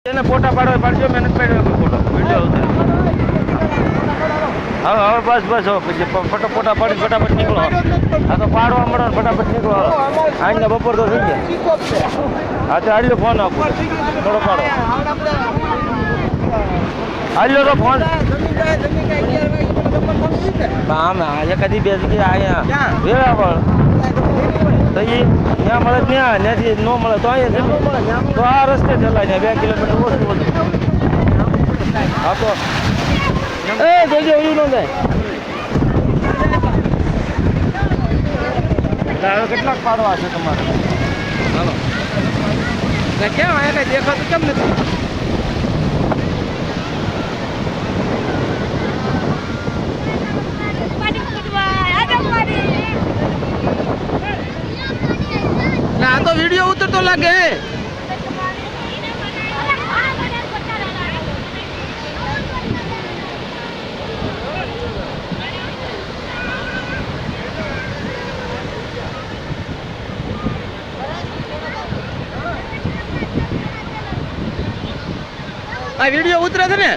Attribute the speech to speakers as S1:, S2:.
S1: એને ફોટા પાડવા પાડજો, મહેનત પાડ્યો ફોટો વિડીયો ઉતરે. હવે બસ હવે પછી ફોટા પાડી ફટાફટ નીકળો. આ તો પાડવા મળો ને ફટાફટ નીકળો. આજના બપોર તો થઈ ગયા. હા તો હાલ્યો ફોન આપો થોડો પાડો. હાલ્યો તો ફોન આમ એકાદી બે જગ્યાએ અહીંયા વેળાવળ તો એ ત્યાં મળે ત્યાં ત્યાંથી ન મળે તો અહીંયા તો આ રસ્તે ચલાય 2 કિલોમીટર ઓછું. હા તો એ જોજો એવું ન થાય. હવે કેટલાક પાડવા છે તમારે? ચાલો કેમ અહીંયા કઈ દેખાતું કેમ નથી? આ તો વિડીયો ઉતરતો લાગે. આ વિડીયો ઉતરે છે ને?